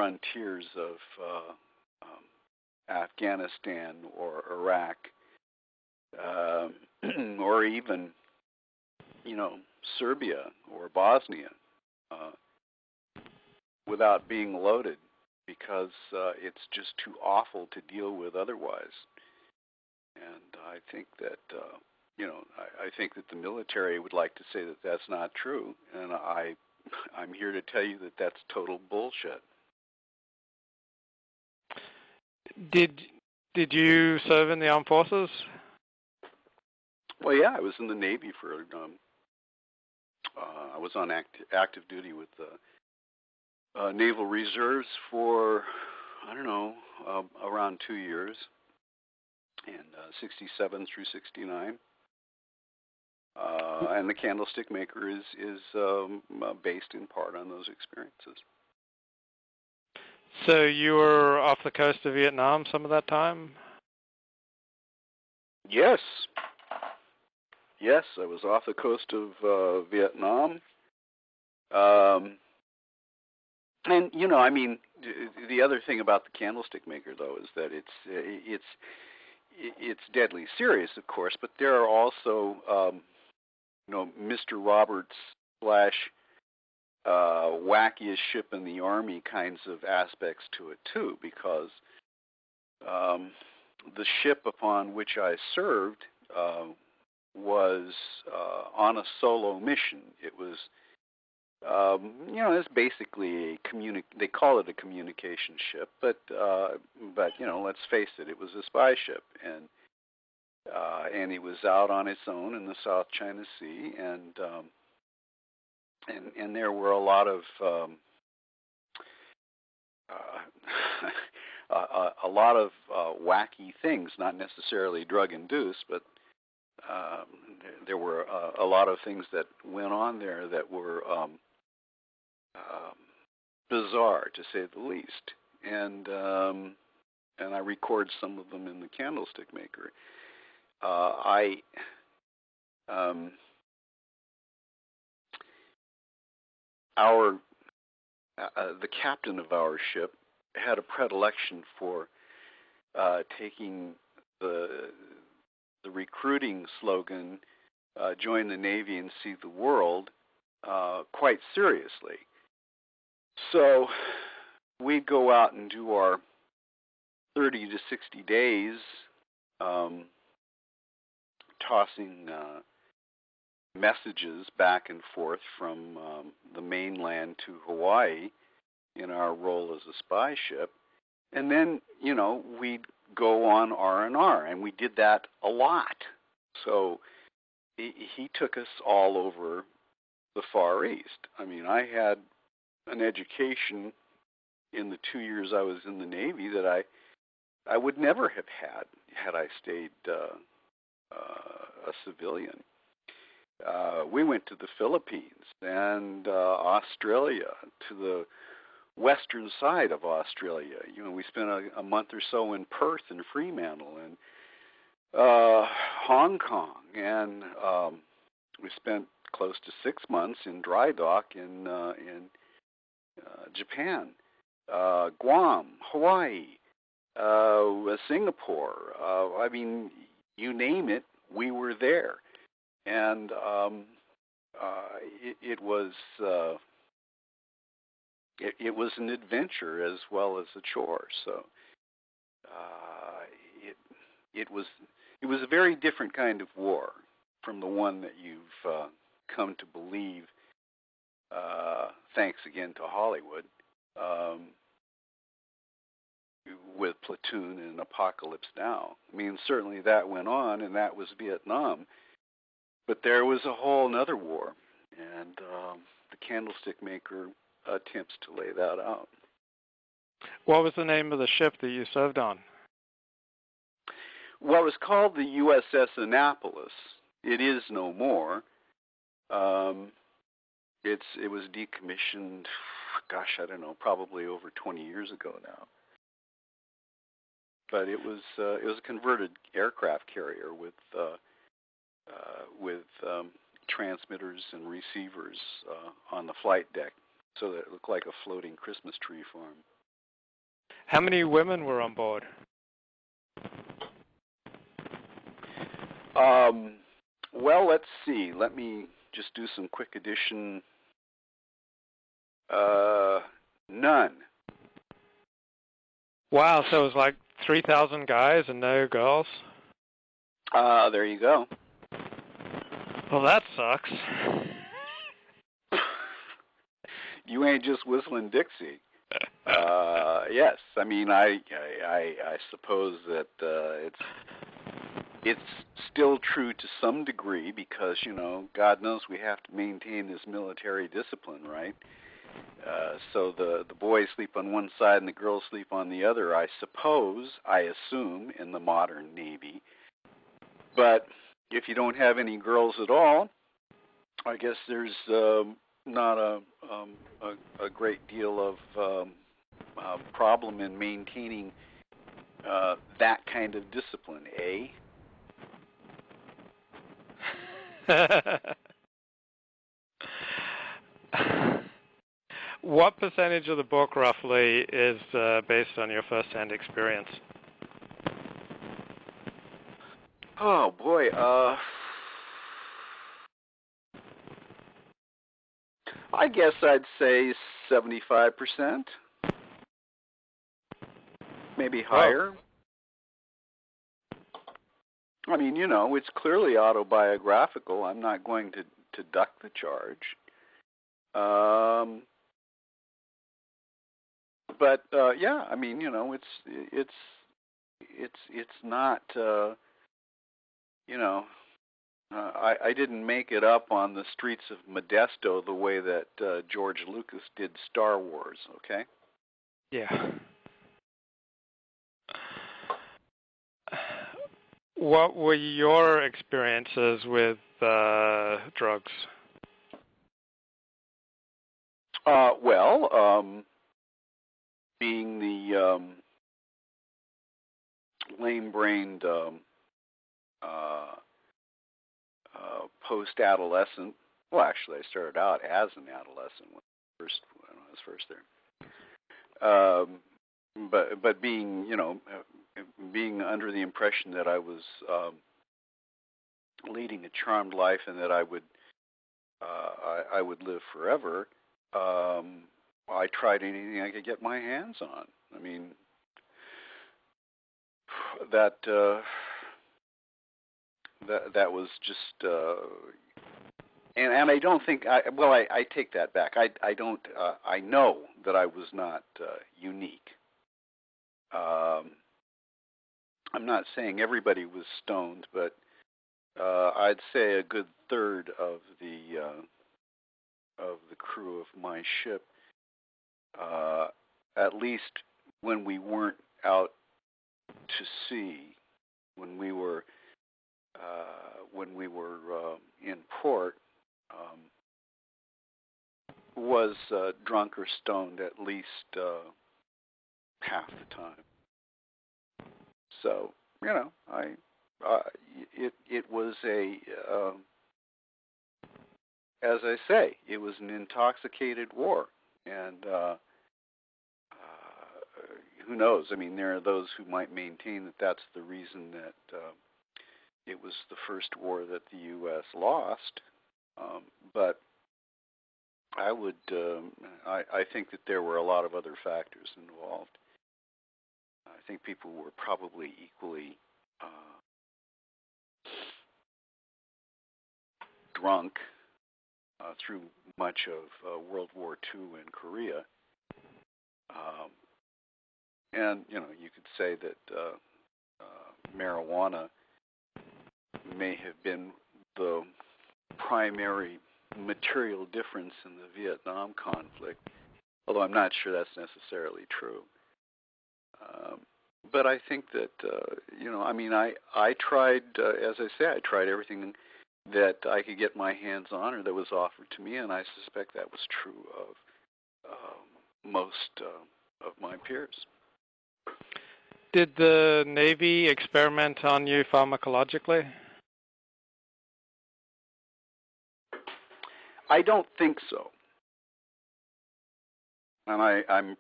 frontiers of Afghanistan or Iraq, or even, Serbia or Bosnia, without being loaded, because it's just too awful to deal with otherwise. And I think that, I think that the military would like to say that that's not true, and I'm here to tell you that that's total bullshit. Did you serve in the armed forces? Well, yeah, I was in the Navy for. I was on active duty with the Naval Reserves for, around 2 years, and 67 through 69. And the Candlestickmaker is based in part on those experiences. So you were off the coast of Vietnam some of that time? Yes. Yes, I was off the coast of Vietnam. And, the other thing about the Candlestickmaker, though, is that it's deadly serious, of course, but there are also, Mr. Roberts / wackiest ship in the Army kinds of aspects to it, too, because the ship upon which I served was on a solo mission. It was, it's basically they call it a communication ship, but let's face it, it was a spy ship, and it was out on its own in the South China Sea, and there were a lot of wacky things, not necessarily drug-induced, but there were a lot of things that went on there that were bizarre, to say the least. And I record some of them in the Candlestickmaker. The captain of our ship had a predilection for taking the recruiting slogan, join the Navy and see the world, quite seriously. So we'd go out and do our 30 to 60 days tossing messages back and forth from the mainland to Hawaii in our role as a spy ship. And then, we'd go on R&R, and we did that a lot. So he took us all over the Far East. I mean, I had an education in the 2 years I was in the Navy that I would never have had I stayed a civilian. We went to the Philippines and Australia, to the western side of Australia. We spent a month or so in Perth and Fremantle and Hong Kong, and we spent close to 6 months in dry dock in Japan, Guam, Hawaii, Singapore. You name it, we were there. And it was an adventure as well as a chore. So it was a very different kind of war from the one that you've come to believe, thanks again to Hollywood, with Platoon and Apocalypse Now. I mean, certainly that went on, and that was Vietnam. But there was a whole other war, and the Candlestickmaker attempts to lay that out. What was the name of the ship that you served on? Well, it was called the USS Annapolis. It is no more. It was decommissioned, probably over 20 years ago now. But it was a converted aircraft carrier with transmitters and receivers on the flight deck, so that it looked like a floating Christmas tree farm. How many women were on board? Well, let's see. Let me just do some quick addition. None. Wow, so it was like 3,000 guys and no girls? There you go. Well, that sucks. You ain't just whistling Dixie. Yes, I mean, I suppose that it's still true to some degree because, you know, God knows we have to maintain this military discipline, right? So the boys sleep on one side and the girls sleep on the other, I assume, in the modern Navy. But if you don't have any girls at all, I guess there's not a great deal of problem in maintaining that kind of discipline, eh? What percentage of the book, roughly, is based on your first-hand experience? Oh, boy. I guess I'd say 75%. Maybe higher. I mean, you know, it's clearly autobiographical. I'm not going to duck the charge. But yeah, I mean, you know, it's not, you know, I didn't make it up on the streets of Modesto the way that George Lucas did Star Wars. Okay. Yeah. What were your experiences with drugs? Well, being the lame-brained post-adolescent, well, actually, I started out as an adolescent when I was first there. But being, you know, being under the impression that I was leading a charmed life and that I would live forever, I tried anything I could get my hands on. I mean, that was just, and I don't think I take that back. I don't. I know that I was not unique. I'm not saying everybody was stoned, but I'd say a good third of the crew of my ship, at least when we weren't out to sea, when we were in port, was drunk or stoned at least half the time. So, you know, it was as I say, it was an intoxicated war, and who knows? I mean, there are those who might maintain that that's the reason that it was the first war that the U.S. lost, but I would, I think that there were a lot of other factors involved. I think people were probably equally drunk through much of World War II and Korea. And, you know, you could say that marijuana may have been the primary material difference in the Vietnam conflict, although I'm not sure that's necessarily true. But I think that, you know, I mean, I tried, as I say, I tried everything that I could get my hands on or that was offered to me, and I suspect that was true of most of my peers. Did the Navy experiment on you pharmacologically? I don't think so. And